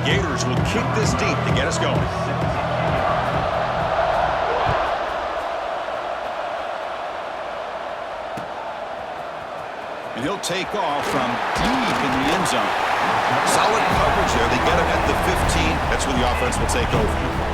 Gators will kick this deep to get us going. And he'll take off from deep in the end zone. Solid coverage there. They get him at the 15. That's where the offense will take over.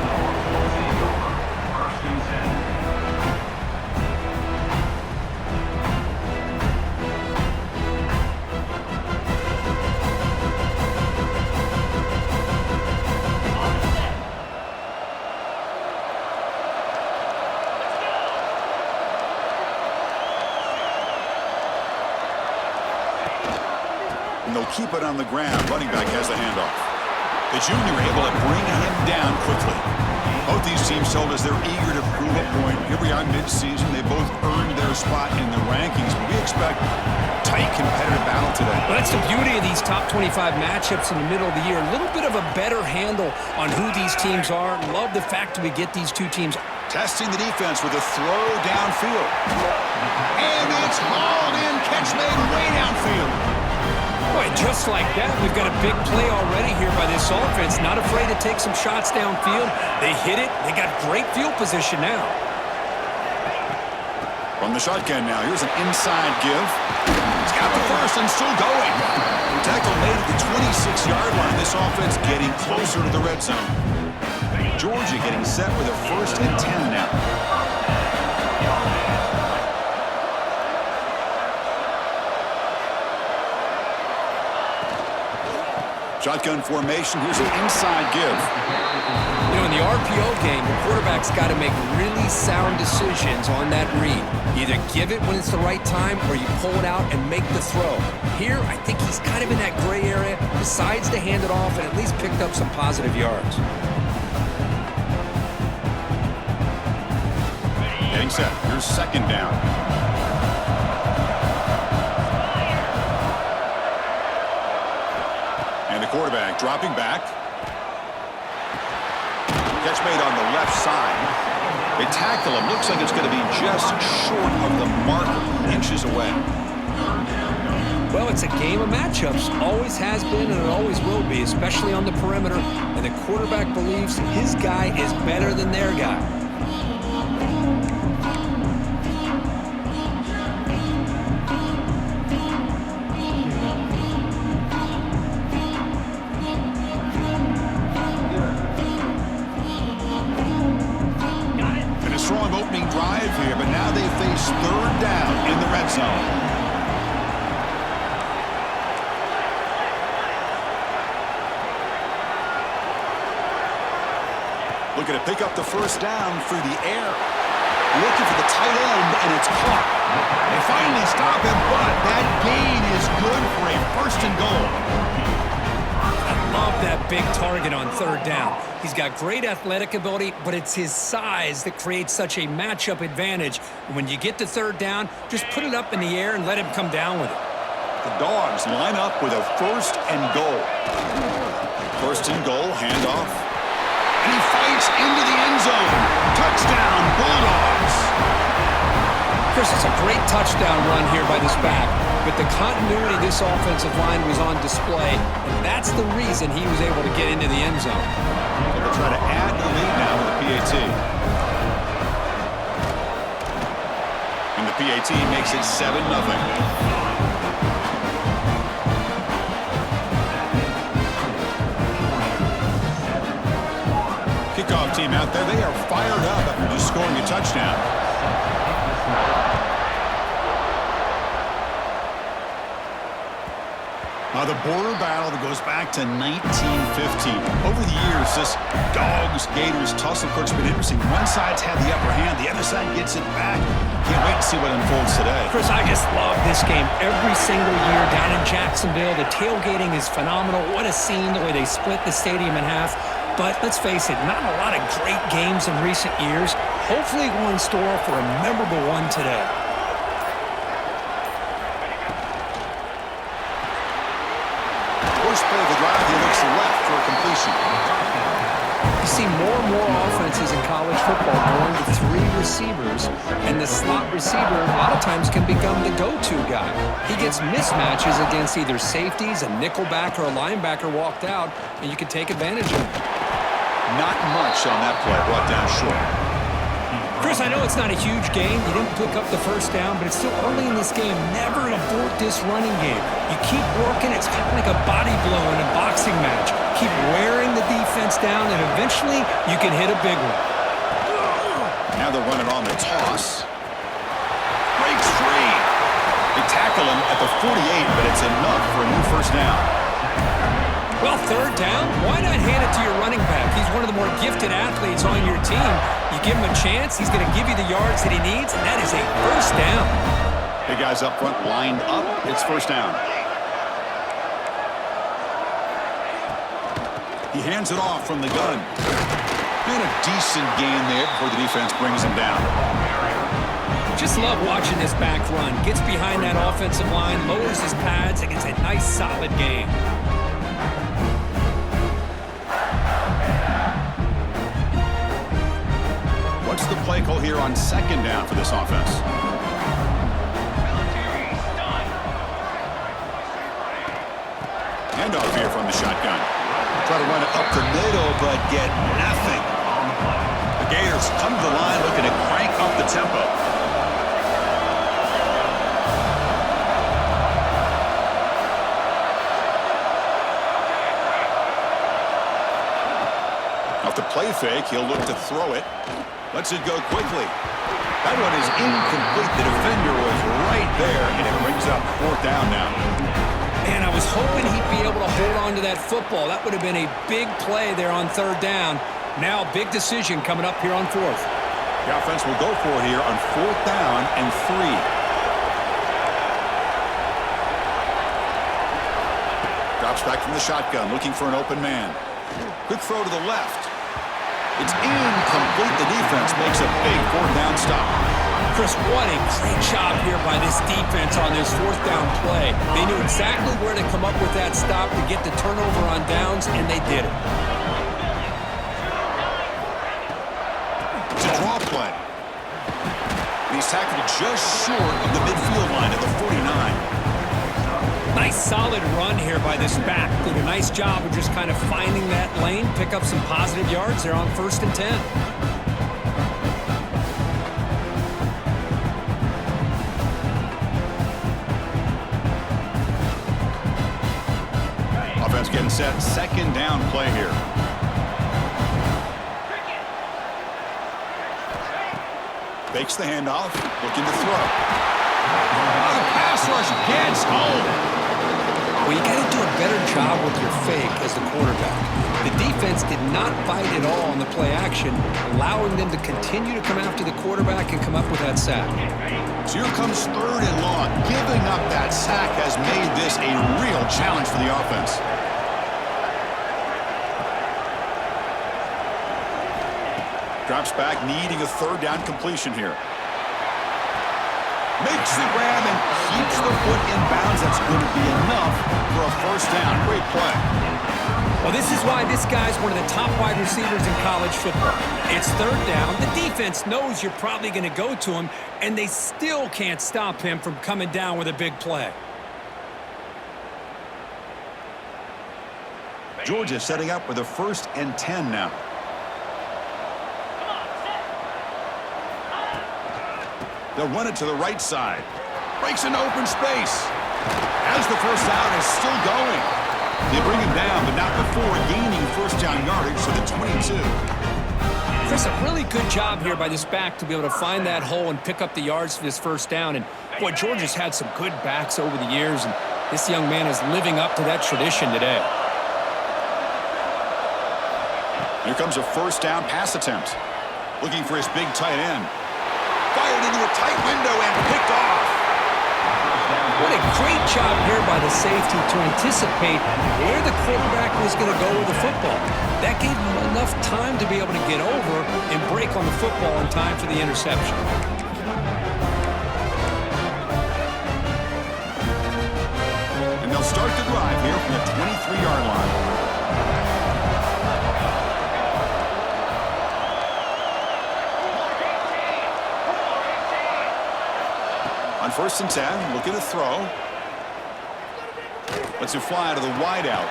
They'll keep it on the ground. Running back has the handoff. The junior able to bring him down quickly. Both these teams told us they're eager to prove a point. Here we are mid-season. They both earned their spot in the rankings. But we expect tight competitive battle today. Well, that's the beauty of these top 25 matchups in the middle of the year. A little bit of a better handle on who these teams are. Love the fact that we get these two teams. Testing the defense with a throw downfield. And it's hauled in. Catch made way downfield. Boy, just like that, we've got a big play already here by this offense. Not afraid to take some shots downfield. They hit it. They got great field position now. From the shotgun now, here's an inside give. He's got the first and still going. The tackle made at the 26-yard line. This offense getting closer to the red zone. Georgia getting set with a 1st and 10 now. Shotgun formation. Here's an inside give. You know, in the RPO game, the quarterback's got to make really sound decisions on that read. Either give it when it's the right time or you pull it out and make the throw. Here, I think he's kind of in that gray area, decides to hand it off and at least picked up some positive yards. Getting set. Here's 2nd down. And the quarterback dropping back. Catch made on the left side. They tackle him. Looks like it's going to be just short of the marker, inches away. Well, it's a game of matchups. Always has been and it always will be, especially on the perimeter. And the quarterback believes his guy is better than their guy. Here, but now they face 3rd down in the red zone. Looking to pick up the 1st down through the air. Looking for the tight end, and it's caught. They finally stop him, but that gain is good for a 1st and goal. Love that big target on 3rd down. He's got great athletic ability, but it's his size that creates such a matchup advantage. When you get to 3rd down, just put it up in the air and let him come down with it. The Dogs line up with a 1st and goal. 1st and goal, handoff. And he fights into the end zone. Touchdown, Bulldogs. Chris, it's a great touchdown run here by this back. But the continuity of this offensive line was on display, and that's the reason he was able to get into the end zone. They'll try to add the lead now with the PAT. And the PAT makes it 7-0. Kickoff team out there, they are fired up after just scoring a touchdown. The border battle that goes back to 1915. Over the years, this Dogs-Gators tussle course has been interesting. One side's had the upper hand, the other side gets it back. Can't wait to see what unfolds today. Chris, I just love this game every single year down in Jacksonville. The tailgating is phenomenal. What a scene, the way they split the stadium in half. But let's face it, not a lot of great games in recent years. Hopefully one in store for a memorable one today. First play of the drive, he looks left for a completion. He's see more and more offenses in college football going to 3 receivers, and the slot receiver a lot of times can become the go-to guy. He gets mismatches against either safeties, a nickelback, or a linebacker walked out, and you can take advantage of it. Not much on that play, brought down short. Chris, I know it's not a huge game. You didn't pick up the first down, but it's still early in this game. Never abort this running game. You keep working. It's kind of like a body blow in a boxing match. Keep wearing the defense down, and eventually you can hit a big one. Now they're running on the toss. Breaks free. They tackle him at the 48, but it's enough for a new first down. Well, third down, why not hand it to your running back? He's one of the more gifted athletes on your team. You give him a chance, he's going to give you the yards that he needs, and that is a first down. Big guys up front lined up. It's first down. He hands it off from the gun. And a decent gain there before the defense brings him down. Just love watching this back run. Gets behind that offensive line, lowers his pads, and gets a nice solid gain. What's the play call here on second down for this offense? Handoff here from the shotgun. Try to run it up the middle, but get nothing. The Gators come to the line looking to crank up the tempo. Off the play fake, he'll look to throw it. Lets it go quickly. That one is incomplete. The defender was right there, and it brings up fourth down now. Man, I was hoping he'd be able to hold on to that football. That would have been a big play there on third down. Now, big decision coming up here on fourth. The offense will go for it here on fourth down and 3. Drops back from the shotgun, looking for an open man. Quick throw to the left. It's incomplete. The defense makes a big fourth down stop. Chris, what a great job here by this defense on this fourth down play. They knew exactly where to come up with that stop to get the turnover on downs, and they did it. It's a draw play. And he's tackled just short of the midfield line at the 49. Nice solid run here by this back. Did a nice job of just kind of finding that lane, pick up some positive yards there on 1st and 10. Offense getting set. Second down play here. Fakes the handoff. Looking to throw. The pass rush gets home. Well, you got to do a better job with your fake as the quarterback. The defense did not bite at all on the play action, allowing them to continue to come after the quarterback and come up with that sack. So here comes third and long. Giving up that sack has made this a real challenge for the offense. Drops back, needing a third down completion here. Makes the grab and keeps the foot in bounds. That's going to be enough for a first down. Great play. Well, this is why this guy's one of the top wide receivers in college football. It's third down. The defense knows you're probably going to go to him, and they still can't stop him from coming down with a big play. Georgia setting up with a 1st and 10 now. They'll run it to the right side. Breaks into open space. As the first down is still going. They bring him down, but not before gaining first down yardage to the 22. Chris, a really good job here by this back to be able to find that hole and pick up the yards for this first down. And, boy, Georgia's had some good backs over the years, and this young man is living up to that tradition today. Here comes a first down pass attempt. Looking for his big tight end. Fired into a tight window and picked off. What a great job here by the safety to anticipate where the quarterback was going to go with the football. That gave him enough time to be able to get over and break on the football in time for the interception. And they'll start the drive here from the 23-yard line. first and 10, looking to throw. Lets it fly to the wideout.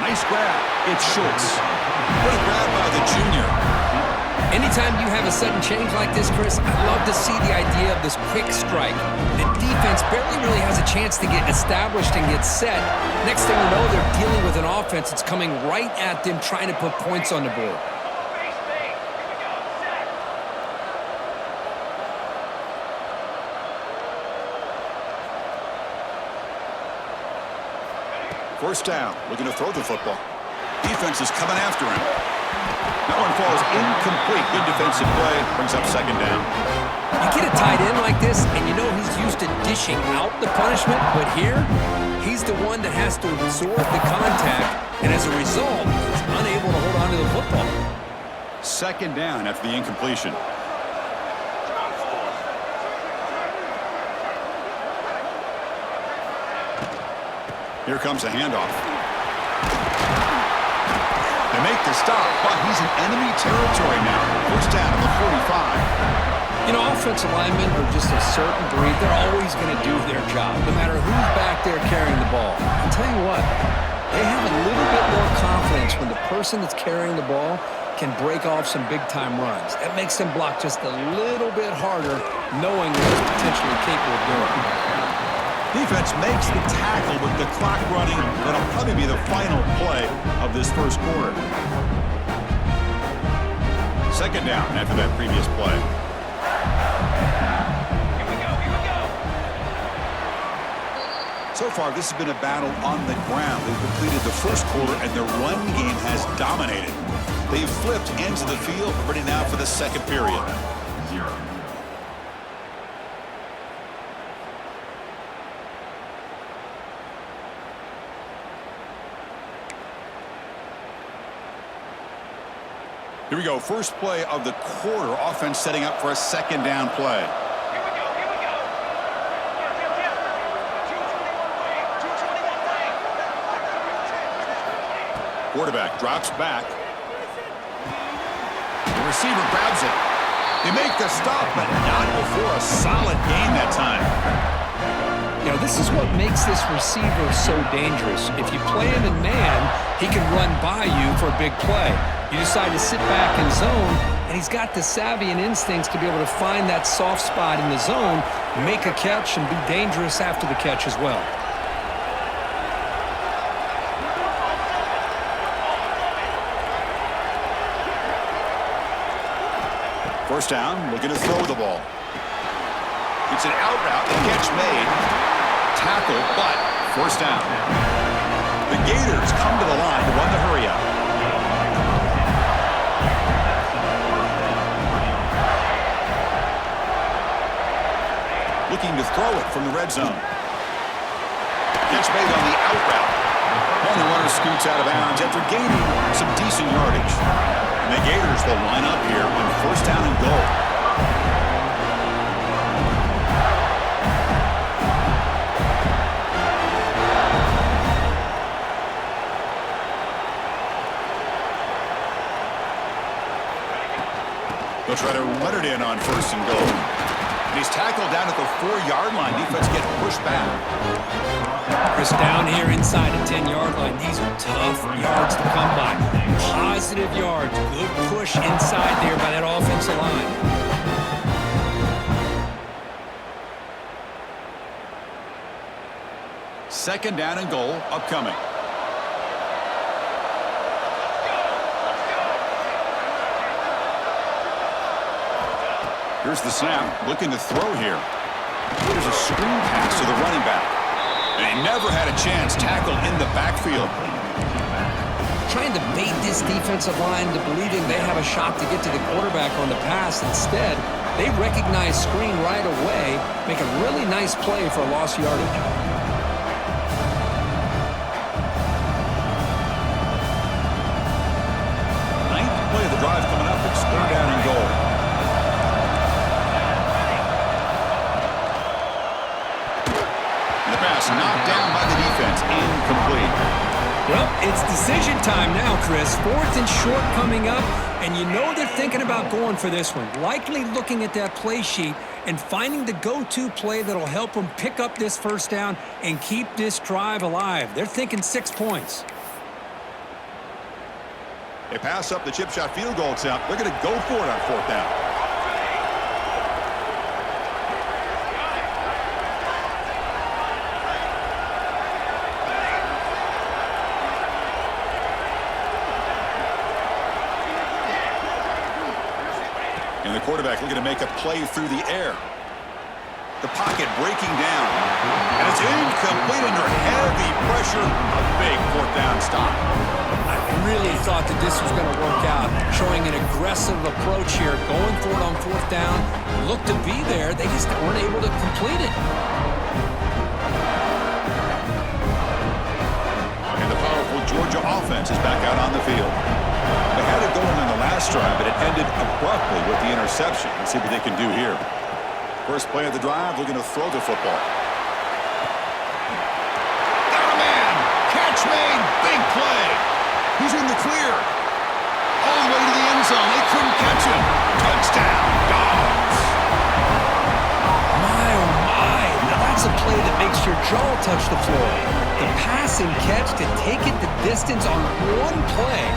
Nice grab. It's Schultz. What a grab by the junior. Anytime you have a sudden change like this, Chris, I love to see the idea of this quick strike. The defense barely really has a chance to get established and get set. Next thing you know, they're dealing with an offense that's coming right at them, trying to put points on the board. First down, looking to throw the football. Defense is coming after him. That one falls incomplete. Good defensive play. Brings up second down. You get a tight end like this, and you know he's used to dishing out the punishment, but here, he's the one that has to absorb the contact, and as a result, he's unable to hold on to the football. Second down after the incompletion. Here comes a handoff. They make the stop, but he's in enemy territory now. First down at the 45. You know, offensive linemen are just a certain breed. They're always going to do their job, no matter who's back there carrying the ball. I'll tell you what, they have a little bit more confidence when the person that's carrying the ball can break off some big-time runs. That makes them block just a little bit harder, knowing what he's potentially capable of doing. Defense makes the tackle with the clock running. That'll probably be the final play of this first quarter. Second down after that previous play. So far, this has been a battle on the ground. They've completed the first quarter, and their run game has dominated. They've flipped into the field, ready now for the second period. Here we go. First play of the quarter. Offense setting up for a second down play. Here we go. Quarterback drops back. The receiver grabs it. They make the stop, but not before a solid gain that time. You know, this is what makes this receiver so dangerous. If you play him in man, he can run by you for a big play. You decide to sit back in zone, and he's got the savvy and instincts to be able to find that soft spot in the zone, make a catch, and be dangerous after the catch as well. First down, looking to throw the ball. It's an out route, a catch made. Tackle, but first down. The Gators come to the line to run the hurry up. Looking to throw it from the red zone. Catch made on the out route. And the runner scoots out of bounds after gaining some decent yardage. And the Gators will line up here on first down and goal. They'll try to run it in on first and goal. And he's tackled down at the 4-yard line. Defense getting pushed back. Chris, down here inside the 10-yard line, these are tough yards to come by. Positive yards. Good push inside there by that offensive line. Second down and goal upcoming. Here's the snap, looking to throw here. There's a screen pass to the running back. And he never had a chance, tackled in the backfield. Trying to bait this defensive line to believing they have a shot to get to the quarterback on the pass. Instead, they recognize screen right away, make a really nice play for a lost yardage. Ninth play of the drive coming up. It's third down and goal. And the pass knocked down by the defense. Incomplete. Well, It's decision time now, Chris. 4th and short coming up, and you know they're thinking about going for this one. Likely looking at that play sheet and finding the go-to play that'll help them pick up this first down and keep this drive alive. They're thinking 6 points. They pass up the chip shot field goal attempt. They're going to go for it on 4th down. And the quarterback looking to make a play through the air. The pocket breaking down. And it's incomplete under heavy pressure. A big 4th down stop. I really thought that this was going to work out. Showing an aggressive approach here. Going for it on 4th down. Looked to be there. They just weren't able to complete it. And the powerful Georgia offense is back out on the field. They had it going on the last drive, but it ended abruptly with the interception. Let's see what they can do here. First play of the drive, looking to throw the football. Got a man! Catch made! Big play! He's in the clear. All the way to the end zone. They couldn't catch him. Touchdown, Dogs! My, oh my. Now that's a play that makes your jaw touch the floor. The pass and catch to take it the distance on one play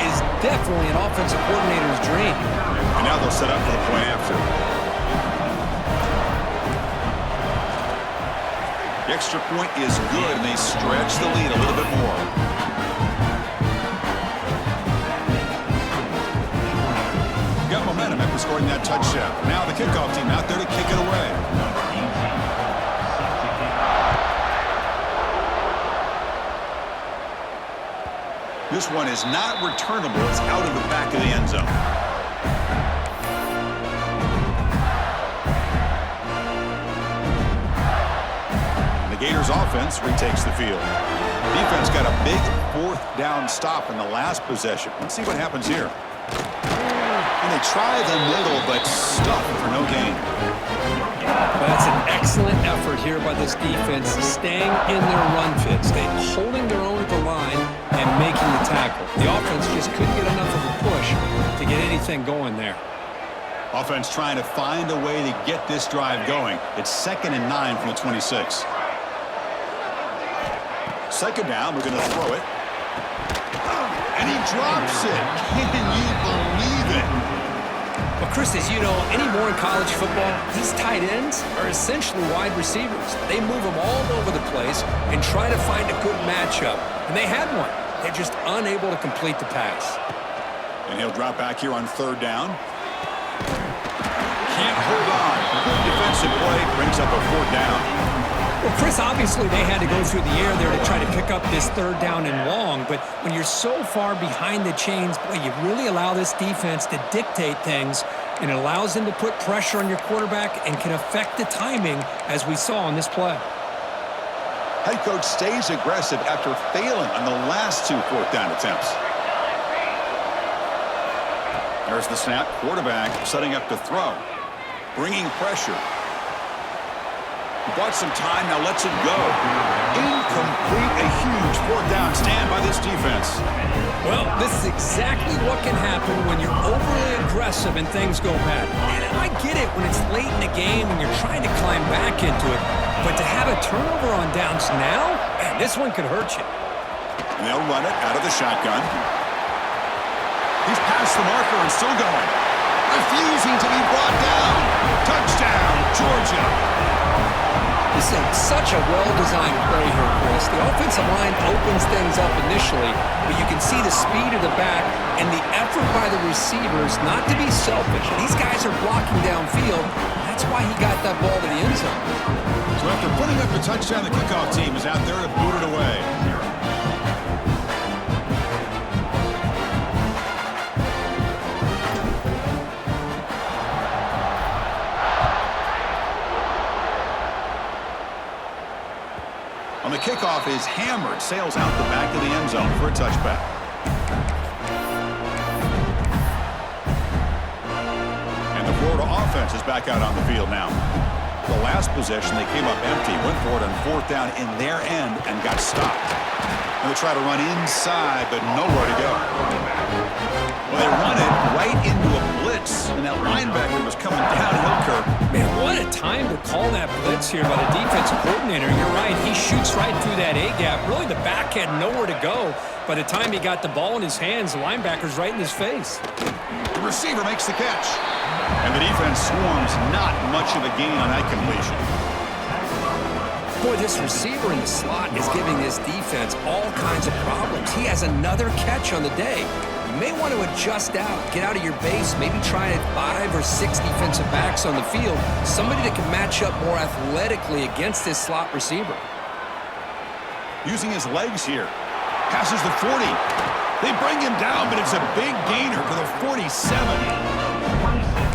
is definitely an offensive coordinator's dream. And now they'll set up for the point after. The extra point is good, and they stretch the lead a little bit more. Got momentum after scoring that touchdown. Now the kickoff team out there to kick it away. This one is not returnable. It's out of the back of the end zone. The Gators offense retakes the field. Defense got a big 4th down stop in the last possession. Let's see what happens here. And they try the middle, but stuck for no gain. That's an excellent effort here by this defense, staying in their run fit, holding their own at the line and making the tackle. The offense just couldn't get enough of a push to get anything going there. Offense trying to find a way to get this drive going. It's 2nd and 9 from the 26. 2nd down, we're going to throw it. And he drops it. Can you believe it? Well, Chris, as you know, anymore in college football, these tight ends are essentially wide receivers. They move them all over the place and try to find a good matchup. And they had one. They're just unable to complete the pass. And he'll drop back here on 3rd down. Can't hold on. Good defensive play. Brings up a 4th down. Well, Chris, obviously they had to go through the air there to try to pick up this 3rd down and long, but when you're so far behind the chains, boy, you really allow this defense to dictate things, and it allows them to put pressure on your quarterback and can affect the timing, as we saw on this play. Head coach stays aggressive after failing on the last 2 4th down attempts. There's the snap. Quarterback setting up to throw. Bringing pressure. Bought some time, now lets it go. Incomplete, a huge 4th down stand by this defense. Well, this is exactly what can happen when you're overly aggressive and things go bad. And I get it when it's late in the game and you're trying to climb back into it. But to have a turnover on downs now, man, this one could hurt you. And they'll run it out of the shotgun. He's past the marker and still going. Refusing to be brought down. Touchdown, Georgia. This is such a well-designed play here, Chris. The offensive line opens things up initially, but you can see the speed of the back and the effort by the receivers not to be selfish. These guys are blocking downfield. That's why he got that ball to the end zone. So after putting up a touchdown, the kickoff team is out there to boot it away. On the kickoff is hammered, sails out the back of the end zone for a touchback. And the Florida offense is back out on the field now. The last possession, they came up empty, went for it on 4th down in their end and got stopped. And to try to run inside, but nowhere to go. Well, they run it right into a blitz, and that linebacker was coming downhill, Kirk. Man, what a time to call that blitz here by the defensive coordinator. You're right. He shoots right through that A-gap. Really, the back had nowhere to go. By the time he got the ball in his hands, the linebacker's right in his face. The receiver makes the catch. And the defense swarms, not much of a gain on that completion. Boy, this receiver in the slot is giving this defense all kinds of problems. He has another catch on the day. You may want to adjust out, get out of your base, maybe try at 5 or 6 defensive backs on the field, somebody that can match up more athletically against this slot receiver. Using his legs here. Passes the 40. They bring him down, but it's a big gainer for the 47.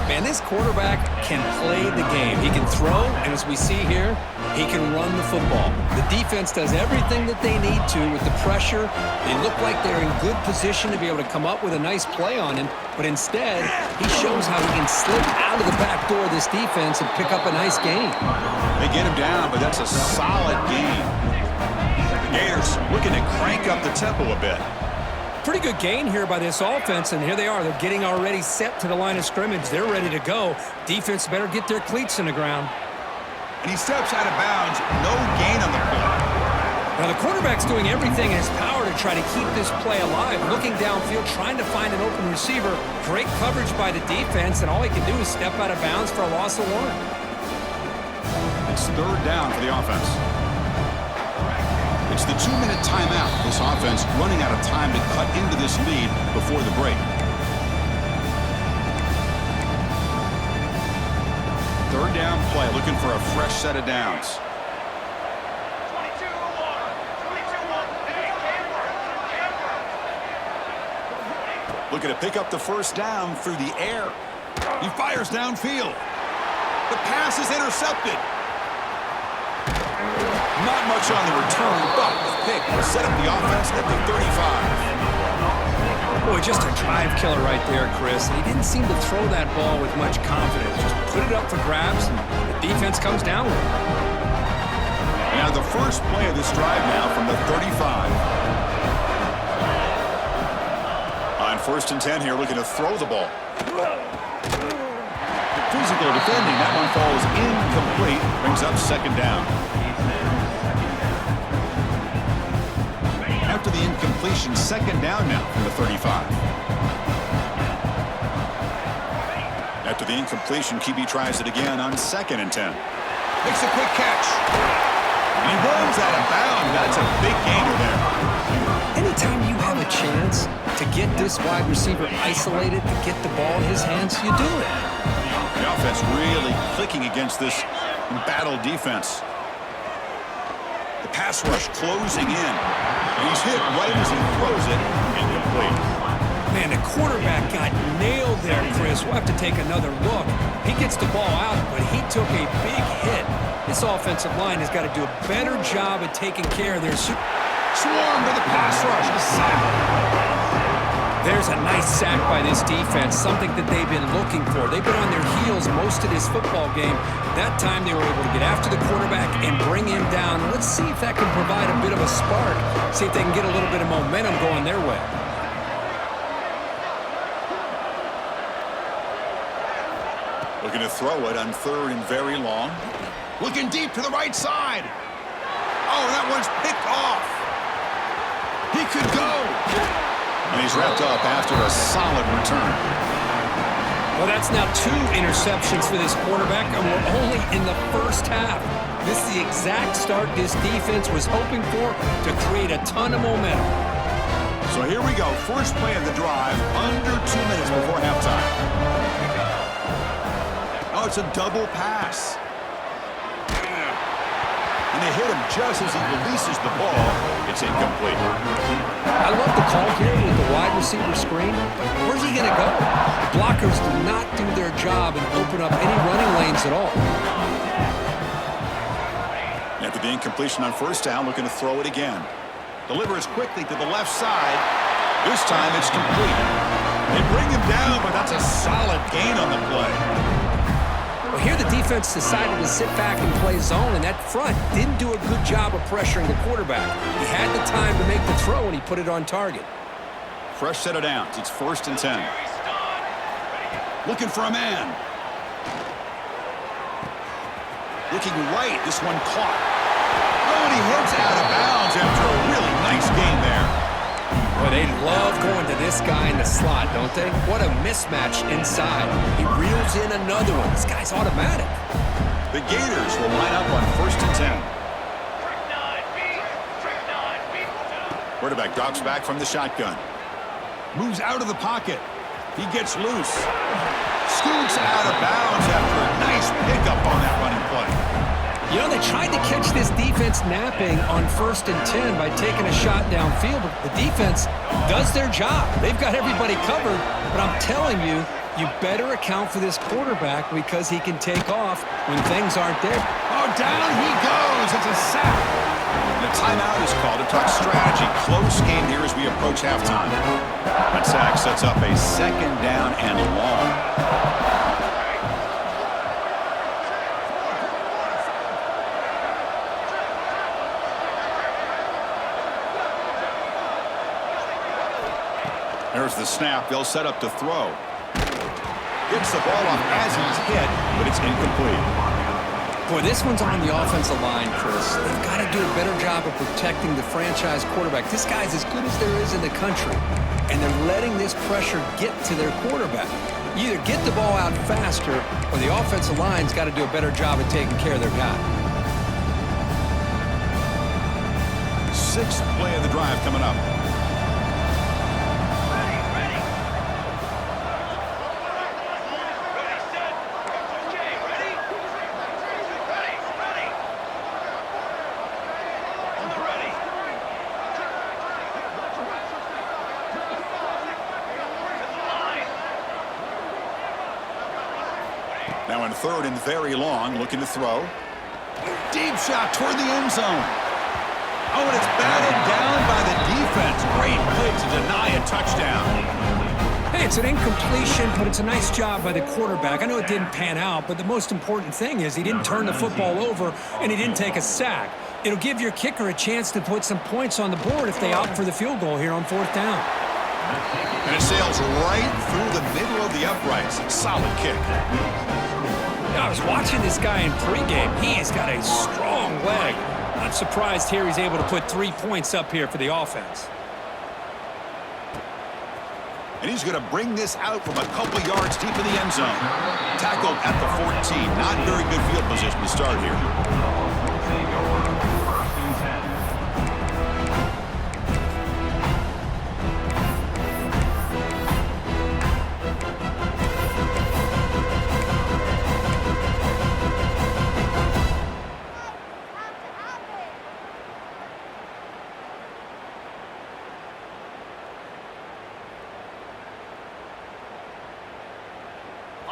Man, this quarterback can play the game. He can throw, and as we see here, he can run the football. The defense does everything that they need to with the pressure. They look like they're in good position to be able to come up with a nice play on him, but instead, he shows how he can slip out of the back door of this defense and pick up a nice gain. They get him down, but that's a solid gain. The Gators looking to crank up the tempo a bit. Pretty good gain here by this offense, and here they are. They're getting already set to the line of scrimmage. They're ready to go. Defense better get their cleats in the ground. And he steps out of bounds. No gain on the play. Now, the quarterback's doing everything in his power to try to keep this play alive. Looking downfield, trying to find an open receiver. Great coverage by the defense, and all he can do is step out of bounds for a loss of 1. It's third down for the offense. It's the 2-minute timeout. This offense running out of time to cut into this lead before the break. Third down play, looking for a fresh set of downs. Looking to pick up the first down through the air. He fires downfield. The pass is intercepted. Not much on the return, but the pick will set up the offense at the 35. Boy, just a drive killer right there, Chris. He didn't seem to throw that ball with much confidence. Just put it up for grabs, and the defense comes down with it. Now the first play of this drive now from the 35. On 1st and 10 here, looking to throw the ball. Physical defending, that one falls incomplete, brings up 2nd down. After the incompletion, 2nd down now from the 35. After the incompletion, QB tries it again on 2nd and 10. Makes a quick catch. And he runs out of bounds. That's a big gainer there. Anytime you have a chance to get this wide receiver isolated, to get the ball in his hands, you do it. The offense really clicking against this embattled defense. The pass rush closing in. And he's hit right as he throws it. Incomplete. Man, the quarterback got nailed there, Chris. We'll have to take another look. He gets the ball out, but he took a big hit. This offensive line has got to do a better job at taking care of their swarm to the pass rush. A sack. There's a nice sack by this defense, something that they've been looking for. They've been on their heels most of this football game. That time they were able to get after the quarterback and bring him down. Let's see if that can provide a bit of a spark. See if they can get a little bit of momentum going their way. Looking to throw it on 3rd and very long. Looking deep to the right side. Oh, that one's picked off. He could go. And he's wrapped up after a solid return. Well, that's now 2 interceptions for this quarterback, and we're only in the first half. This is the exact start this defense was hoping for to create a ton of momentum. So here we go. First play of the drive, under 2 minutes before halftime. Oh, it's a double pass. And they hit him just as he releases the ball. It's incomplete. I love the call here with the wide receiver screen. Where's he going to go? The blockers do not do their job and open up any running lanes at all. After the incompletion on 1st down, looking to throw it again. Delivers quickly to the left side. This time it's complete. They bring him down, but that's a solid gain on the play. Well, here the defense decided to sit back and play zone, and that front didn't do a good job of pressuring the quarterback. He had the time to make the throw, and he put it on target. Fresh set of downs. It's 1st and 10. Looking for a man. Looking right. This one caught. Oh, and he heads out of bounds after a really nice game there. Well, they love going to this guy in the slot, don't they? What a mismatch inside. He reels in another one. This guy's automatic. The Gators will line up on 1st and 10. Quarterback drops back from the shotgun. Moves out of the pocket. He gets loose. Scoots out of bounds after a nice pickup on that running play. You know, they tried to catch this defense napping on 1st and 10 by taking a shot downfield, but the defense does their job. They've got everybody covered, but I'm telling you, you better account for this quarterback because he can take off when things aren't there. Oh, down he goes. It's a sack. The timeout is called to talk strategy. Close game here as we approach halftime. That sack sets up a 2nd down and long. There's the snap. They'll set up to throw. Gets the ball off as he's hit, but it's incomplete. Boy, this one's on the offensive line, Chris. They've got to do a better job of protecting the franchise quarterback. This guy's as good as there is in the country, and they're letting this pressure get to their quarterback. You either get the ball out faster, or the offensive line's got to do a better job of taking care of their guy. 6th play of the drive coming up. Now in 3rd and very long, looking to throw. Deep shot toward the end zone. Oh, and it's batted down by the defense. Great play to deny a touchdown. Hey, it's an incompletion, but it's a nice job by the quarterback. I know it didn't pan out, but the most important thing is he didn't turn the football over and he didn't take a sack. It'll give your kicker a chance to put some points on the board if they opt for the field goal here on 4th down. And it sails right through the middle of the uprights. Solid kick. I was watching this guy in pregame. He has got a strong leg. Not surprised here he's able to put 3 points up here for the offense. And he's going to bring this out from a couple yards deep in the end zone. Tackled at the 14. Not very good field position to start here.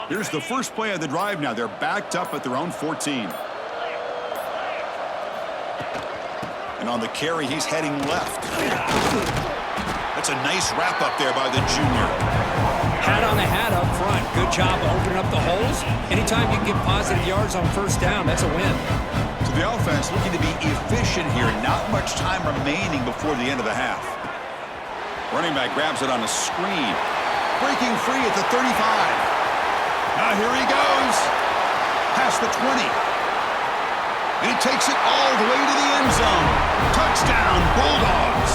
Here's the first play of the drive now. They're backed up at their own 14. And on the carry, he's heading left. That's a nice wrap up there by the junior. Hat on the hat up front. Good job of opening up the holes. Anytime you can get positive yards on 1st down, that's a win. So the offense looking to be efficient here. Not much time remaining before the end of the half. Running back grabs it on a screen. Breaking free at the 35. Now here he goes, past the 20. And he takes it all the way to the end zone. Touchdown, Bulldogs.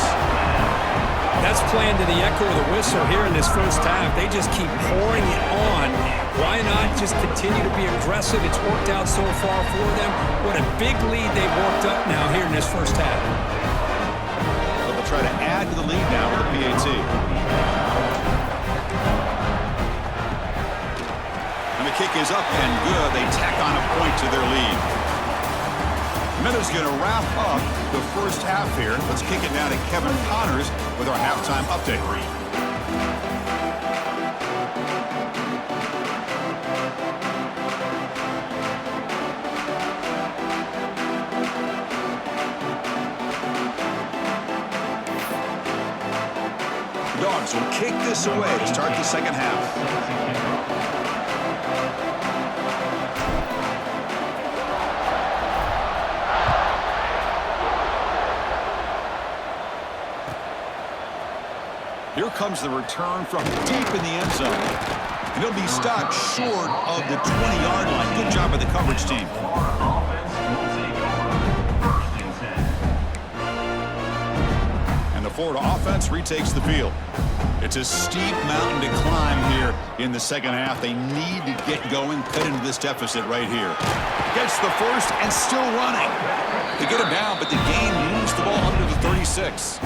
That's playing to the echo of the whistle here in this 1st half. They just keep pouring it on. Why not just continue to be aggressive? It's worked out so far for them. What a big lead they've worked up now here in this 1st half. But they'll try to add to the lead now with a PAT. And the kick is up and good. They tack on a point to their lead. Miller's going to wrap up the 1st half here. Let's kick it down to Kevin Connors with our halftime update. The Dogs will kick this away to start the 2nd half. Here comes the return from deep in the end zone. And he'll be stopped short of the 20-yard line. Good job by the coverage team. And the Florida offense retakes the field. It's a steep mountain to climb here in the second half. They need to get going, cut into this deficit right here. Gets the first and still running. They get him down, but the gain moves the ball under the 36.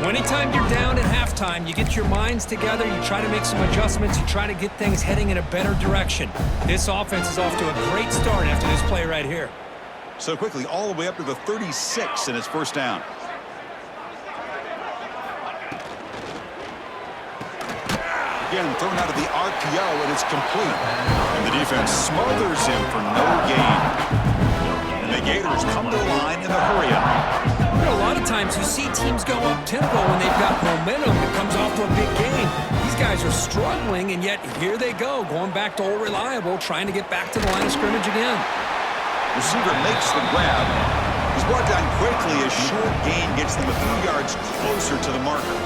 Anytime you're down at halftime, you get your minds together, you try to make some adjustments, you try to get things heading in a better direction. This offense is off to a great start after this play right here. So quickly, all the way up to the 36, and it's first down. Again, thrown out of the RPO, and it's complete. And the defense smothers him for no gain. And the Gators come to the line in the hurry-up. You know, a lot of times you see teams go up-tempo when they've got momentum that comes off to a big game. These guys are struggling, and yet here they go, going back to old reliable, trying to get back to the line of scrimmage again. Receiver makes the grab. He's brought down quickly. A short gain gets them a few yards closer to the marker.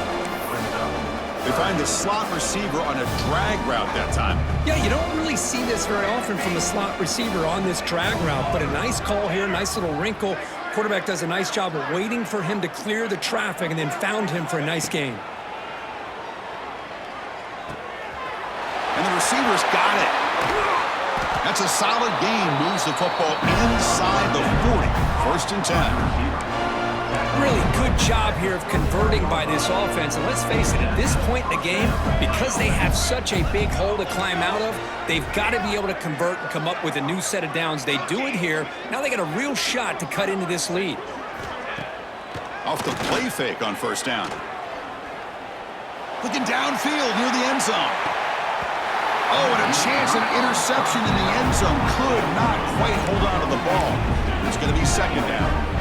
They find the slot receiver on a drag route that time. Yeah, you don't really see this very often from a slot receiver on this drag route, but a nice call here, nice little wrinkle. Quarterback does a nice job of waiting for him to clear the traffic and then found him for a nice gain. And the receiver's got it. That's a solid gain. Moves the football inside the 40. First and 10. Really good job here of converting by this offense. And let's face it, at this point in the game, because they have such a big hole to climb out of, they've got to be able to convert and come up with a new set of downs. They do it here. Now they got a real shot to cut into this lead. Off the play fake on first down. Looking downfield near the end zone. Oh, and a chance of interception in the end zone. Could not quite hold on to the ball. It's going to be second down.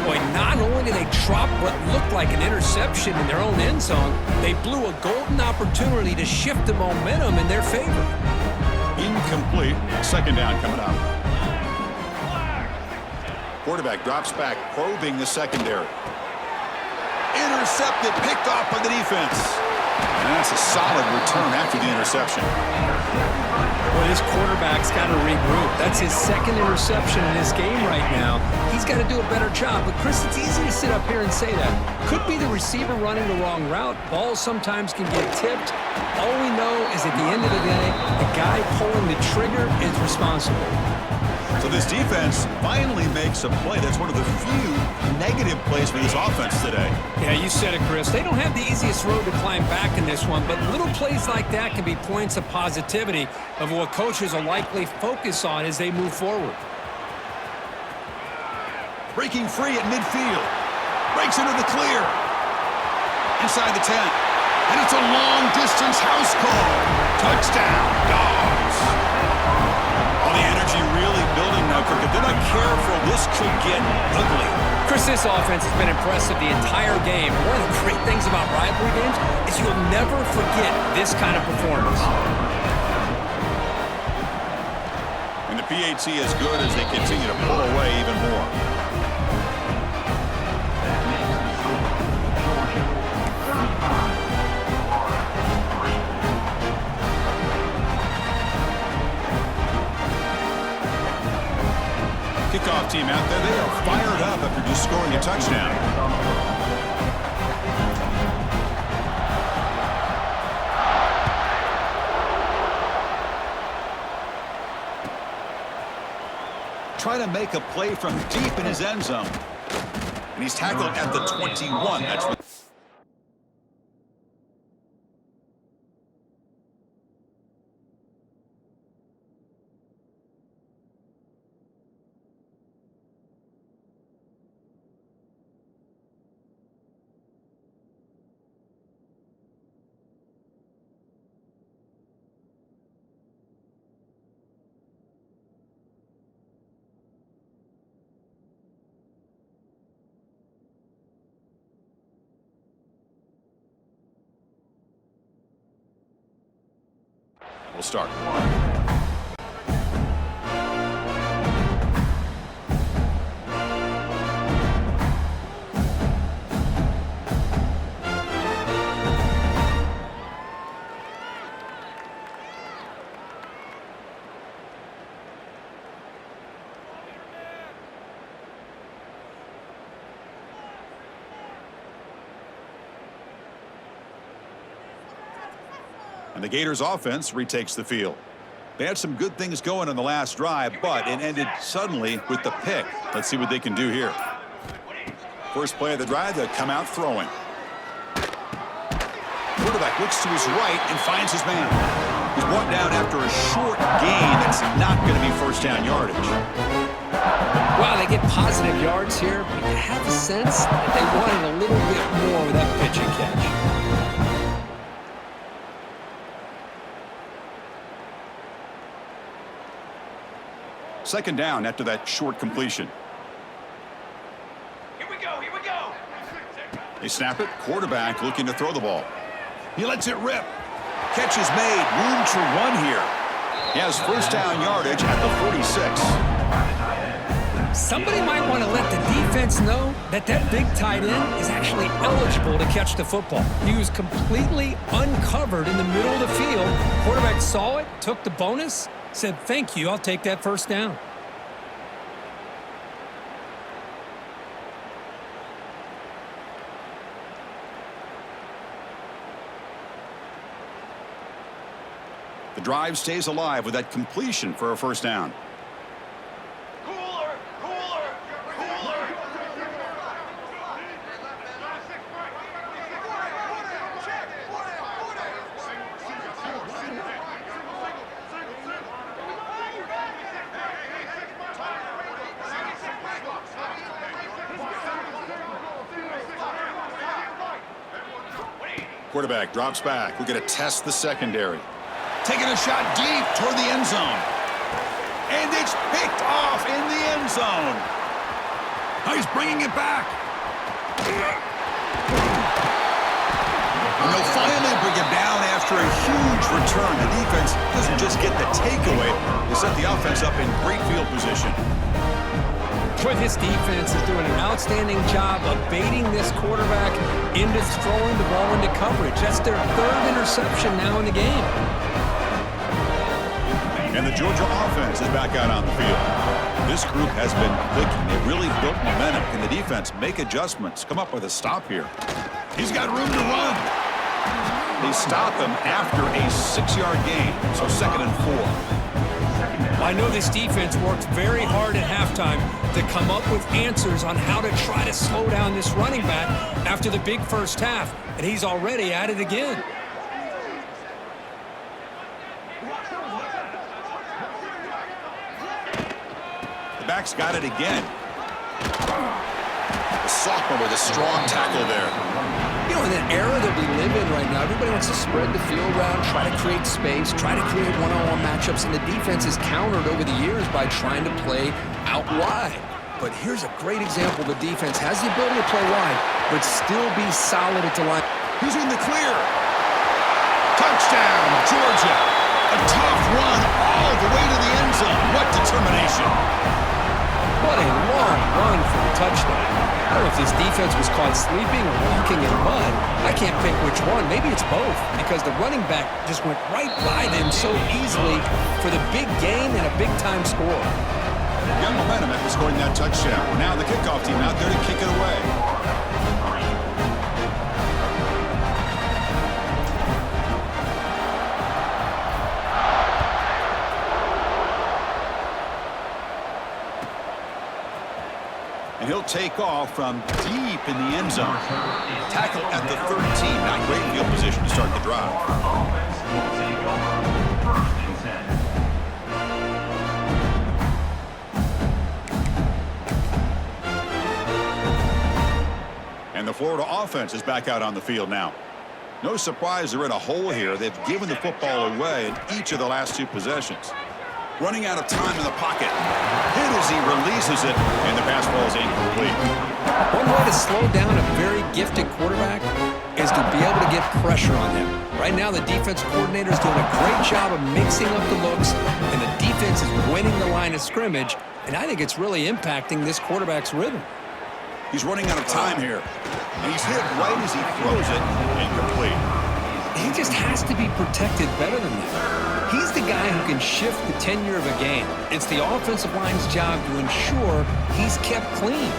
Boy, not only did they drop what looked like an interception in their own end zone, they blew a golden opportunity to shift the momentum in their favor. Incomplete. Second down coming up. Quarterback drops back, probing the secondary. Intercepted, picked off by the defense. And that's a solid return after the interception. Well, this quarterback's got to regroup. That's his second interception in this game right now. He's got to do a better job. But, Chris, it's easy to sit up here and say that. Could be the receiver running the wrong route. Balls sometimes can get tipped. All we know is at the end of the day, the guy pulling the trigger is responsible. So this defense finally makes a play. That's one of the few negative plays for this offense today. Yeah, you said it, Chris. They don't have the easiest road to climb back in this one, but little plays like that can be points of positivity of what coaches will likely focus on as they move forward. Breaking free at midfield. Breaks into the clear. Inside the 10. And it's a long-distance house call. Touchdown, Dogs. All the energy really building now, Kirk. If they're not careful, this could get ugly. Chris, this offense has been impressive the entire game. One of the great things about rivalry games is you'll never forget this kind of performance. And the PAT is good as they continue to pull away even more. Kickoff team out there. They are fired up after just scoring a touchdown. Try to make a play from deep in his end zone. And he's tackled at the 21. That's what we'll start. And the Gators offense retakes the field. They had some good things going on the last drive, but it ended suddenly with the pick. Let's see what they can do here. First play of the drive, they come out throwing. Quarterback looks to his right and finds his man. He's brought down after a short gain that's not going to be first down yardage. Wow, they get positive yards here, but you have a sense that they wanted a little bit more with that pitch and catch. Second down after that short completion. Here we go, here we go. They snap it. Quarterback looking to throw the ball. He lets it rip. Catch is made. Room to run here. He has first down yardage at the 46. Somebody might want to let the defense know that that big tight end is actually eligible to catch the football. He was completely uncovered in the middle of the field. Quarterback saw it, took the bonus, said, "Thank you, I'll take that first down." The drive stays alive with that completion for a first down. Cooler, cooler, cooler. Quarterback drops back. We're going to test the secondary. Taking a shot deep toward the end zone. And it's picked off in the end zone. Oh, he's bringing it back. And they'll finally bring him down after a huge return. The defense doesn't just get the takeaway. They set the offense up in great field position. Boy, this defense is doing an outstanding job of baiting this quarterback into throwing the ball into coverage. That's their third interception now in the game. And the Georgia offense is back out on the field. This group has been clicking. They really built momentum. Can the defense make adjustments? Come up with a stop here. He's got room to run. They stop him after a 6-yard gain. So 2nd and 4. I know this defense worked very hard at halftime to come up with answers on how to try to slow down this running back after the big first half. And he's already at it again. The back's got it again. The sophomore with a strong tackle there. You know, in that era that we live in right now, everybody wants to spread the field around, try to create space, try to create one-on-one matchups, and the defense is countered over the years by trying to play out wide. But here's a great example. The defense has the ability to play wide, but still be solid at the line. He's in the clear. Touchdown, Georgia. A tough run all the way to the end zone. What determination. What a long run for the touchdown. I don't know if this defense was caught sleeping or walking in mud. I can't pick which one. Maybe it's both, because the running back just went right by them so easily for the big gain and a big-time score. Got momentum after scoring that touchdown. Now the kickoff team out there to kick it away. And he'll take off from deep in the end zone. Tackle at the 13. Not great field position to start the drive. And the Florida offense is back out on the field now. No surprise they're in a hole here. They've given the football away in each of the last 2 possessions. Running out of time in the pocket. Hit as he releases it, and the pass ball is incomplete. One way to slow down a very gifted quarterback is to be able to get pressure on him. Right now, the defense coordinator is doing a great job of mixing up the looks, and the defense is winning the line of scrimmage, and I think it's really impacting this quarterback's rhythm. He's running out of time here, and he's hit right as he throws it, incomplete. He just has to be protected better than that. He's the guy who can shift the tenure of a game. It's the offensive line's job to ensure he's kept clean.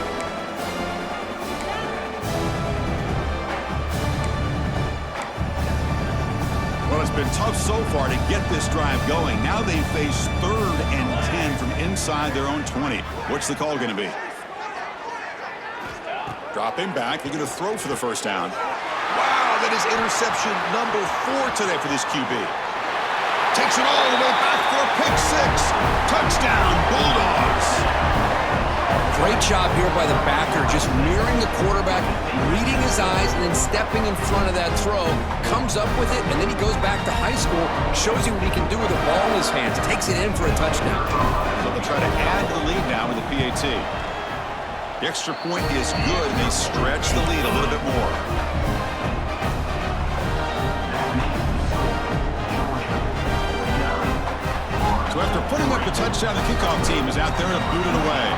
Well, it's been tough so far to get this drive going. Now they face 3rd and 10 from inside their own 20. What's the call going to be? Dropping back, looking to throw for the first down. Wow, that is interception number 4 today for this QB. Takes it all the way back for a pick 6. Touchdown, Bulldogs. Great job here by the backer, just mirroring the quarterback, reading his eyes, and then stepping in front of that throw. Comes up with it, and then he goes back to high school, shows you what he can do with the ball in his hands, takes it in for a touchdown. So they'll try to add the lead now with the PAT. The extra point is good, and they stretch the lead a little bit more. So after putting up the touchdown, the kickoff team is out there to boot it away.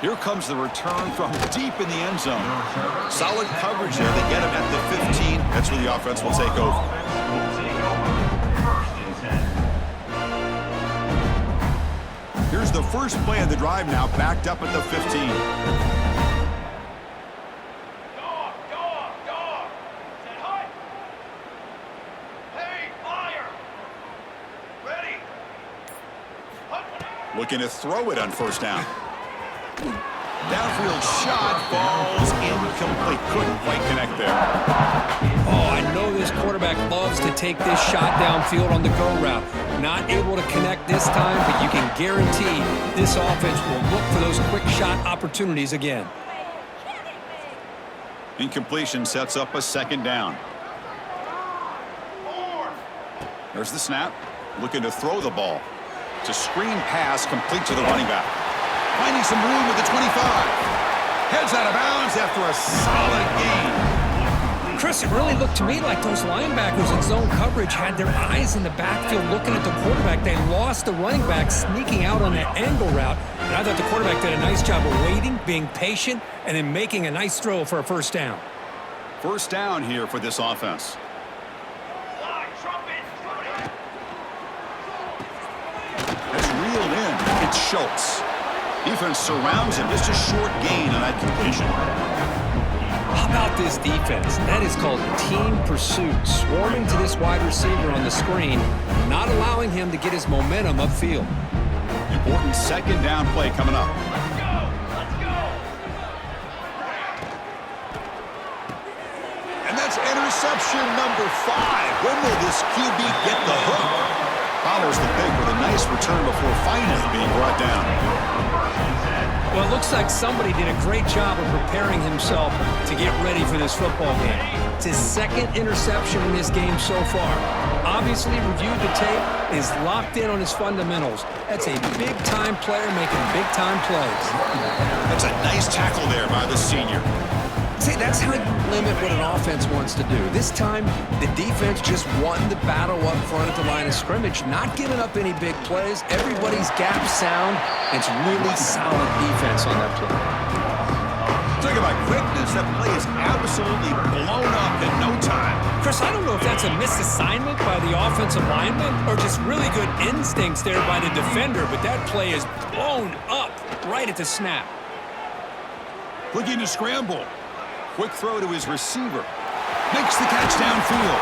Here comes the return from deep in the end zone. Solid coverage there. They get him at the 15. That's where the offense will take over. Here's the first play of the drive now, backed up at the 15. Dog. Set hut. Hey, fire. Ready. Hut. Looking to throw it on first down. Downfield shot falls incomplete. Couldn't quite connect there. Oh, I know this quarterback loves to take this shot downfield on the go route. Not able to connect this time, but you can guarantee this offense will look for those quick shot opportunities again. Incompletion sets up a second down. There's the snap. Looking to throw the ball. It's a screen pass complete to the running back. Finding some room at the 25. Heads out of bounds after a solid gain. Chris, it really looked to me like those linebackers in zone coverage had their eyes in the backfield looking at the quarterback. They lost the running back sneaking out on that angle route. And I thought the quarterback did a nice job of waiting, being patient, and then making a nice throw for a first down. First down here for this offense. It's reeled in. It's Schultz. Defense surrounds him. Just a short gain on that completion. How about this defense? That is called team pursuit. Swarming to this wide receiver on the screen, not allowing him to get his momentum upfield. Important second down play coming up. Let's go. And that's interception number 5. When will this QB get the hook? Follows the pick with a nice return before finally being brought down. Well, it looks like somebody did a great job of preparing himself to get ready for this football game. It's his second interception in this game so far. Obviously reviewed the tape, is locked in on his fundamentals. That's a big-time player making big-time plays. That's a nice tackle there by the senior. See, that's how you limit what an offense wants to do. This time, the defense just won the battle up front at the line of scrimmage, not giving up any big plays. Everybody's gap sound. It's really solid defense on that play. Talking about quickness, that play is absolutely blown up in no time. Chris, I don't know if that's a misassignment by the offensive lineman or just really good instincts there by the defender, but that play is blown up right at the snap. Looking to scramble. Quick throw to his receiver. Makes the catch downfield.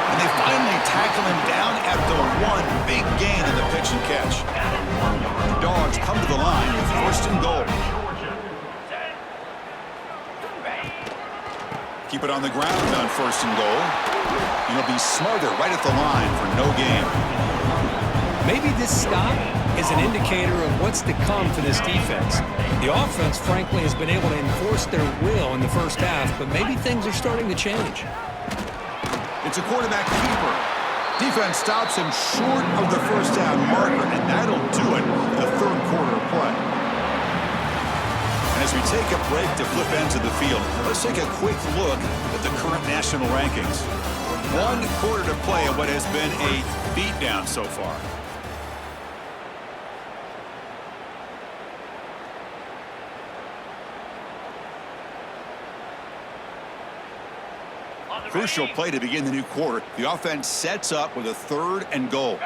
And they finally tackle him down at the 1. Big gain in the pitch and catch. The Dogs come to the line with first and goal. Keep it on the ground on first and goal. And he'll be smarter right at the line for no gain. Maybe this stop is an indicator of what's to come for this defense. The offense, frankly, has been able to enforce their will in the first half, but maybe things are starting to change. It's a quarterback keeper. Defense stops him short of the first down marker, and that'll do it in the third quarter of play. And as we take a break to flip ends of the field, let's take a quick look at the current national rankings. 1 quarter to play in what has been a beatdown so far. Crucial play to begin the new quarter. The offense sets up with a 3rd and goal.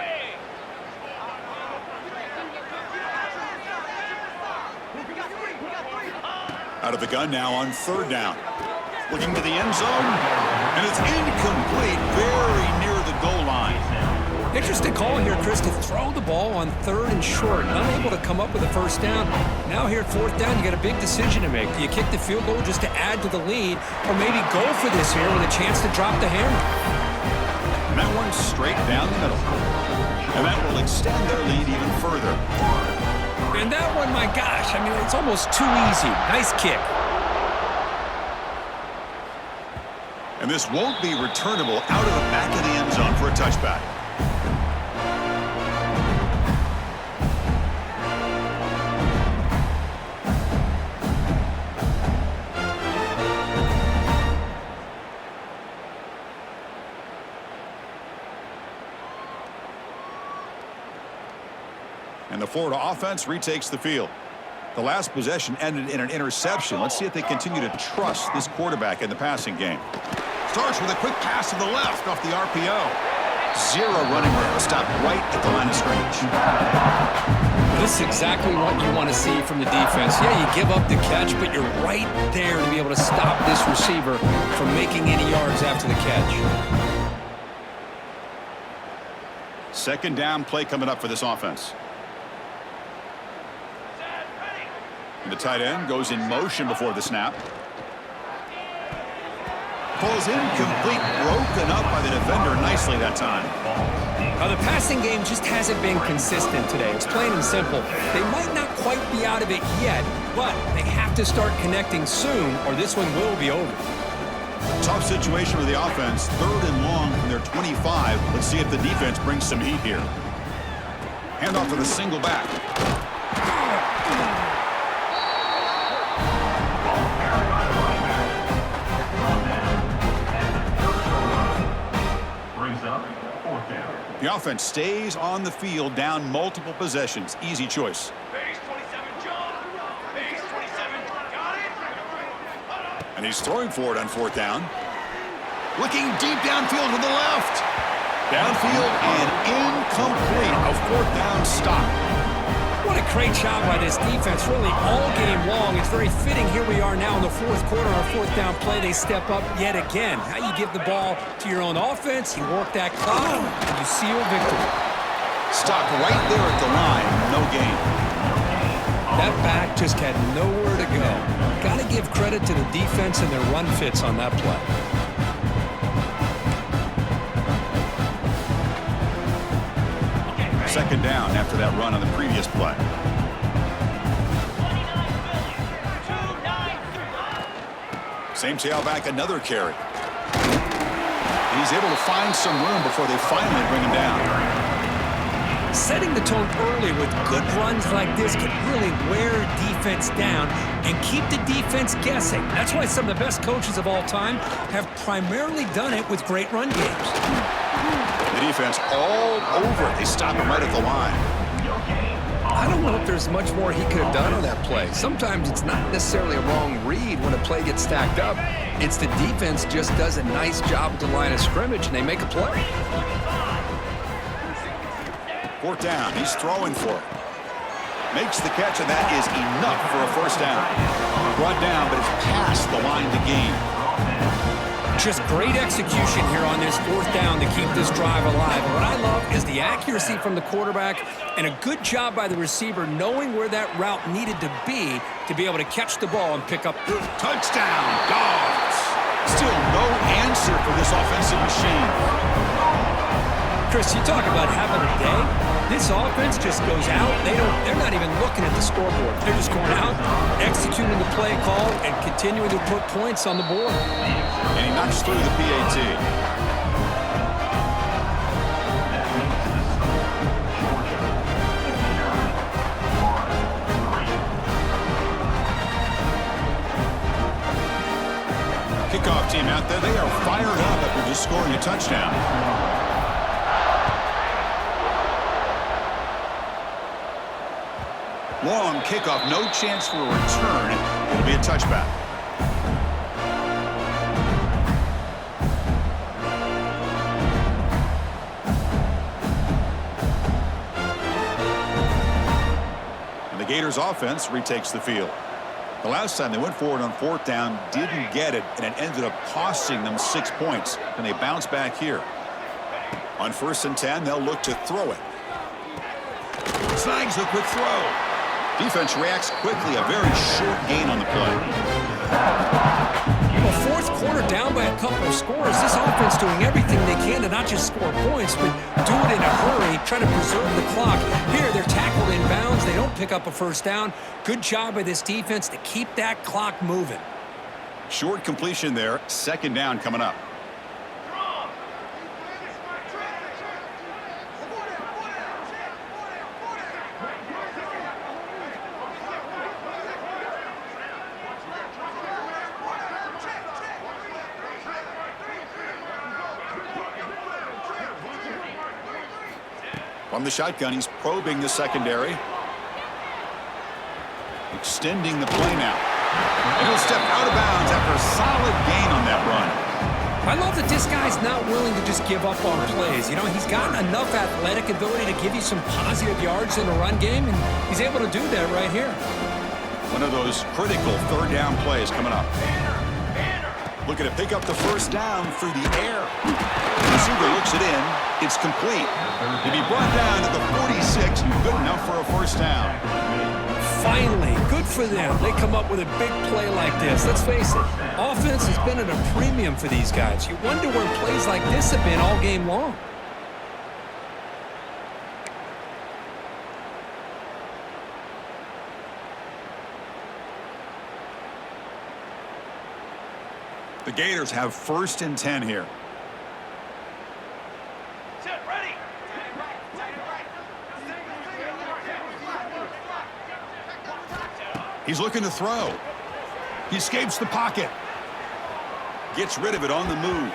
Out of the gun now on 3rd down. Looking to the end zone, and it's incomplete, very near the goal line. Interesting call here, Chris, to throw the ball on 3rd and short. Unable to come up with a 1st down. Now here at 4th down, you got a big decision to make. Do you kick the field goal just to add to the lead, or maybe go for this here with a chance to drop the hammer? And that one's straight down the middle. And that will extend their lead even further. And that one, my gosh, I mean, it's almost too easy. Nice kick. And this won't be returnable out of the back of the end zone for a touchback. And the Florida offense retakes the field. The last possession ended in an interception. Let's see if they continue to trust this quarterback in the passing game. Starts with a quick pass to the left off the RPO. 0 running room. Stop right at the line of scrimmage. This is exactly what you want to see from the defense. Yeah, you give up the catch, but you're right there to be able to stop this receiver from making any yards after the catch. 2nd down play coming up for this offense. The tight end goes in motion before the snap. Falls incomplete, broken up by the defender nicely that time. Now, the passing game just hasn't been consistent today. It's plain and simple. They might not quite be out of it yet, but they have to start connecting soon, or this one will be over. Tough situation with the offense. 3rd and long from their 25. Let's see if the defense brings some heat here. Handoff to the single back. The offense stays on the field, down multiple possessions. Easy choice. Base 27, John. Base 27, got it. And he's throwing for it on 4th down. Looking deep downfield to the left. Downfield and incomplete. A 4th down stop. What a great job by this defense, really all game long. It's very fitting. Here we are now in the 4th quarter. Our 4th down play, they step up yet again. How you give the ball to your own offense, you work that clock, and you seal victory. Stop right there at the line. No gain. That back just had nowhere to go. Got to give credit to the defense and their run fits on that play. Second down after that run on the previous play. Same tailback, another carry. And he's able to find some room before they finally bring him down. Setting the tone early with good runs like this can really wear defense down and keep the defense guessing. That's why some of the best coaches of all time have primarily done it with great run games. The defense all over it. They stop him right at the line. I don't know if there's much more he could have done on that play. Sometimes it's not necessarily a wrong read when a play gets stacked up. It's the defense just does a nice job at the line of scrimmage, and they make a play. 4th down. He's throwing for it. Makes the catch, and that is enough for a 1st down. Brought down, but it's past the line to gain. Just great execution here on this 4th down to keep this drive alive. And what I love is the accuracy from the quarterback and a good job by the receiver knowing where that route needed to be able to catch the ball and pick up. Touchdown, Dogs. Still no answer for this offensive machine. Chris, you talk about having a day. This offense just goes out. They're not even looking at the scoreboard. They're just going out, executing the play call, and continuing to put points on the board. And he knocks through the PAT. Kickoff team out there. They are fired up after just scoring a touchdown. Long kickoff, no chance for a return. It'll be a touchback. And the Gators offense retakes the field. The last time they went forward on fourth down, didn't get it, and it ended up costing them 6 points. And they bounce back here. On 1st and 10, they'll look to throw it. Snags the quick throw. Defense reacts quickly. A very short gain on the play. Well, fourth quarter down by a couple of scores. This offense doing everything they can to not just score points, but do it in a hurry, trying to preserve the clock. Here, they're tackled in bounds. They don't pick up a first down. Good job by this defense to keep that clock moving. Short completion there. 2nd down coming up. From the shotgun, he's probing the secondary. Extending the play now. And he'll step out of bounds after a solid gain on that run. I love that this guy's not willing to just give up on plays. You know, he's got enough athletic ability to give you some positive yards in a run game, and he's able to do that right here. One of those critical 3rd down plays coming up. Looking to pick up the 1st down through the air. The receiver looks it in. It's complete. He'll be brought down to the 46. Good enough for a 1st down. Finally, good for them. They come up with a big play like this. Let's face it, offense has been at a premium for these guys. You wonder where plays like this have been all game long. The Gators have 1st and 10 here. Set, ready. He's looking to throw. He escapes the pocket. Gets rid of it on the move.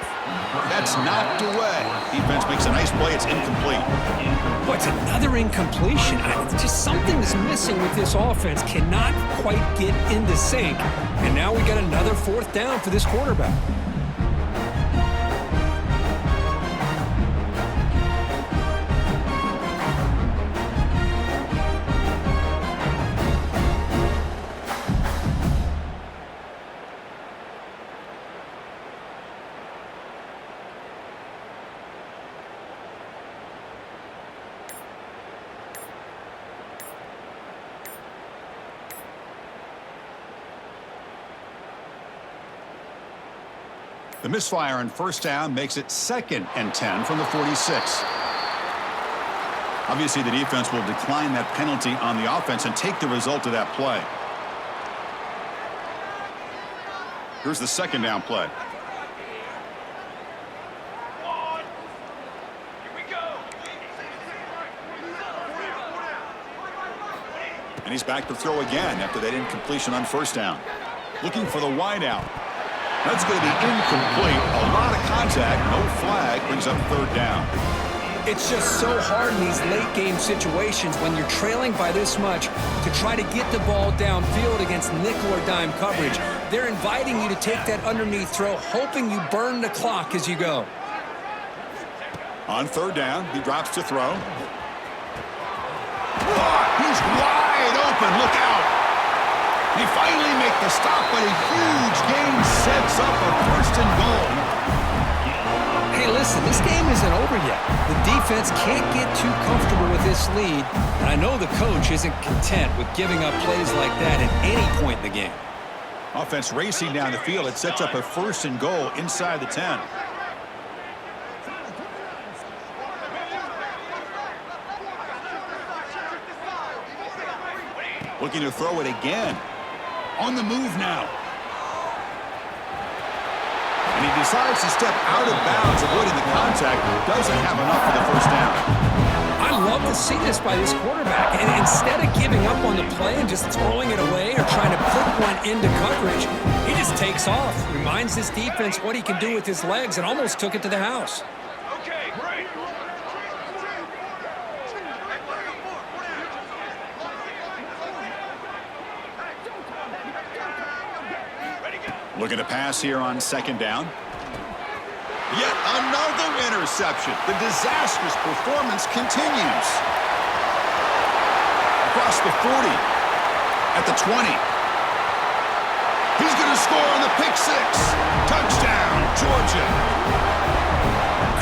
That's knocked away. Defense makes a nice play. It's incomplete. What's another incompletion? Just something is missing with this offense. Cannot quite get into sync. And now we got another 4th down for this quarterback. The misfire on 1st down makes it 2nd and 10 from the 46. Obviously, the defense will decline that penalty on the offense and take the result of that play. Here's the 2nd down play. Here we go. And he's back to throw again after that incompletion on 1st down. Looking for the wideout. That's going to be incomplete. A lot of contact. No flag. Brings up 3rd down. It's just so hard in these late game situations when you're trailing by this much to try to get the ball downfield against nickel or dime coverage. They're inviting you to take that underneath throw, hoping you burn the clock as you go. On 3rd down, he drops to throw. He's wide open. Look out. They finally make the stop, but a huge gain sets up a 1st and goal. Hey, listen, this game isn't over yet. The defense can't get too comfortable with this lead, and I know the coach isn't content with giving up plays like that at any point in the game. Offense racing down the field. It sets up a 1st and goal inside the 10. Looking to throw it again. On the move now. And he decides to step out of bounds, avoiding the contact. Doesn't have enough for the 1st down. I love to see this by this quarterback. And instead of giving up on the play and just throwing it away or trying to put one into coverage, he just takes off. Reminds this defense what he can do with his legs and almost took it to the house. Okay, great. Looking to pass here on 2nd down. Yet another interception. The disastrous performance continues. Across the 40. At the 20. to score on the pick six. Touchdown, Georgia.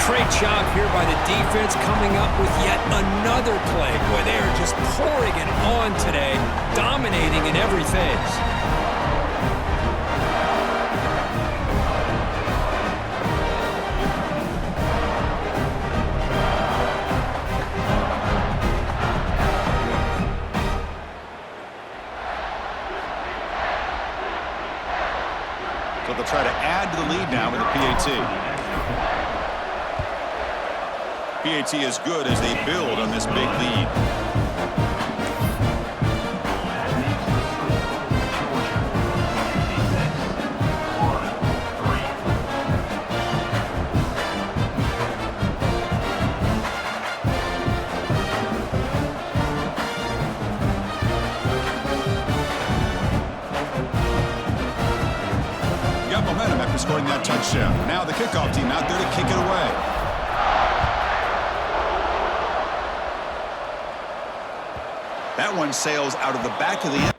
Great job here by the defense coming up with yet another play. Boy, they are just pouring it on today, dominating in every phase. So they'll try to add to the lead now with a PAT. PAT is good as they build on this big lead. Got momentum after scoring that touchdown. Now the kickoff team out there to kick it away. That one sails out of the back of the end.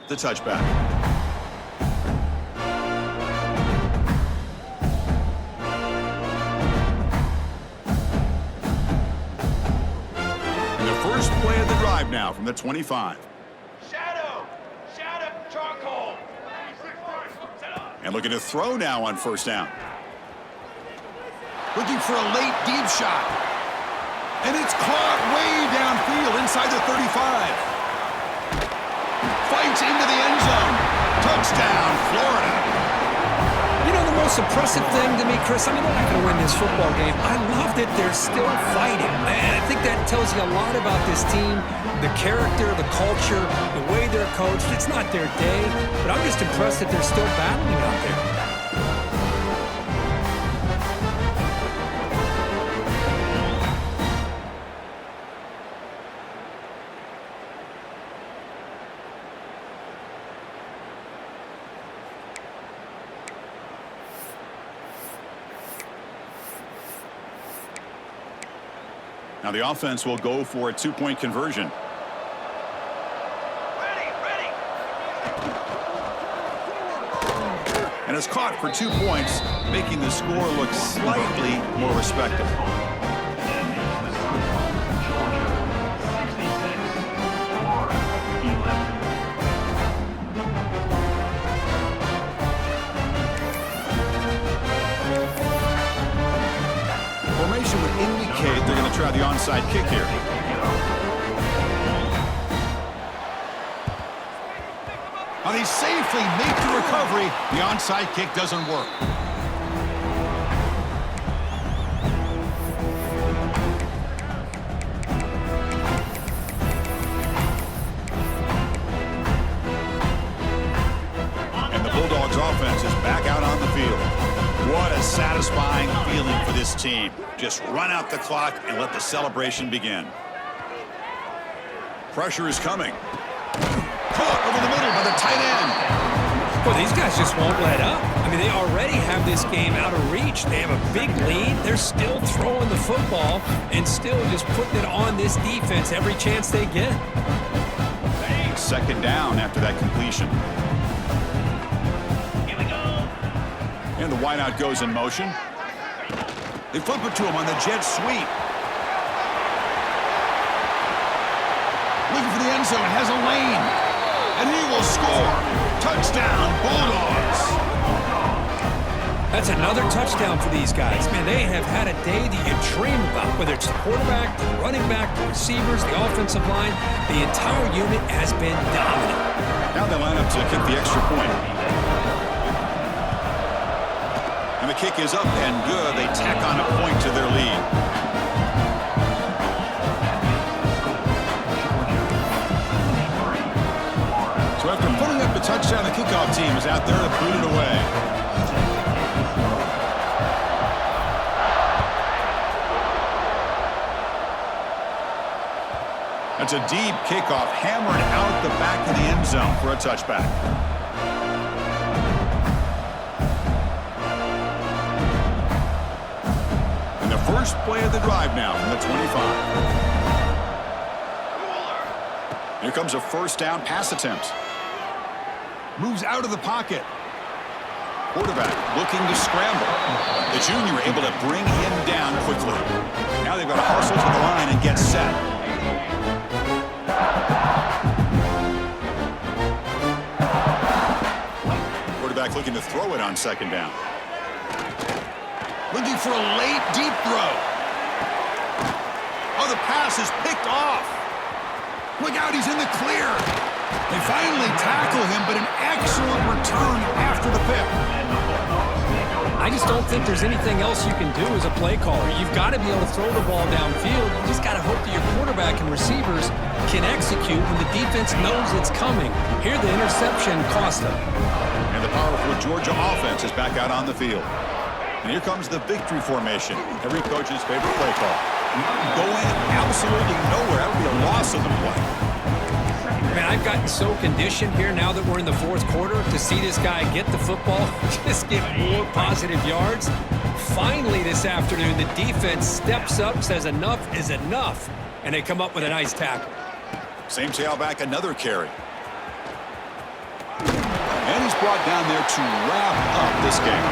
The touchback. And the first play of the drive now from the 25. Shadow, charcoal. And looking to throw now on first down. Looking for a late deep shot. And it's caught way downfield inside the 35. Fights into the end zone. Touchdown, Florida. You know, the most impressive thing to me, Chris, I mean, they're not going to win this football game. I love that they're still fighting. And I think that tells you a lot about this team, the character, the culture, the way they're coached. It's not their day, but I'm just impressed that they're still battling out there. Now the offense will go for a two-point conversion. Ready. And it's caught for 2 points, making the score look slightly more respectable. Formation would indicate they're going to try the onside kick here. Now they safely make the recovery. The onside kick doesn't work. And the Bulldogs offense is back out on the field. What a satisfying feeling for this team. Just run out the clock and let the celebration begin. Pressure is coming. Caught over the middle by the tight end. Well, these guys just won't let up. I mean, they already have this game out of reach. They have a big lead. They're still throwing the football and still just putting it on this defense every chance they get. Second down after that completion. Here we go. And the wideout goes in motion. They flip it to him on the jet sweep. Looking for the end zone, has a lane. And he will score. Touchdown, Bulldogs. That's another touchdown for these guys. Man, they have had a day that you dream about, whether it's the quarterback, the running back, the receivers, the offensive line. The entire unit has been dominant. Now they line up to kick the extra point. And the kick is up and good. They tack on a point to their lead. So after putting up the touchdown, the kickoff team is out there to boot it away. That's a deep kickoff, hammered out the back of the end zone for a touchback. And the first play of the drive now from the 25. Here comes a first down pass attempt. Moves out of the pocket. Quarterback looking to scramble. The junior able to bring him down quickly. Now they've got to hustle to the line and get set. Quarterback looking to throw it on second down. Looking for a late deep throw. Oh, the pass is picked off. Look out, he's in the clear. They finally tackle him, but an excellent return after the pick. I just don't think there's anything else you can do as a play caller. You've got to be able to throw the ball downfield. You just got to hope that your quarterback and receivers can execute when the defense knows it's coming. Here, the interception cost them. And the powerful Georgia offense is back out on the field. And here comes the victory formation, every coach's favorite play call. Going absolutely nowhere. That would be a loss of the play. Man, I've gotten so conditioned here now that we're in the fourth quarter to see this guy get the football, just get more positive yards. Finally this afternoon, the defense steps up, says enough is enough, and they come up with a nice tackle. Same tailback, another carry. And he's brought down there to wrap up this game.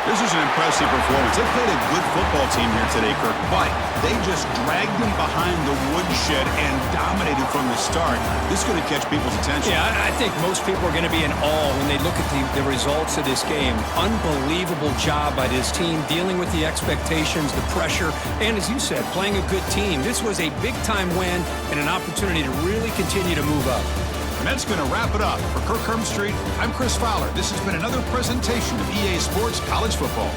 This is an impressive performance. They played a good football team here today, Kirk, but they just dragged them behind the woodshed and dominated from the start. This is going to catch people's attention. Yeah, I think most people are going to be in awe when they look at the results of this game. Unbelievable job by this team, dealing with the expectations, the pressure, and as you said, playing a good team. This was a big-time win and an opportunity to really continue to move up. And that's going to wrap it up. For Kirk Street, I'm Chris Fowler. This has been another presentation of EA Sports College Football.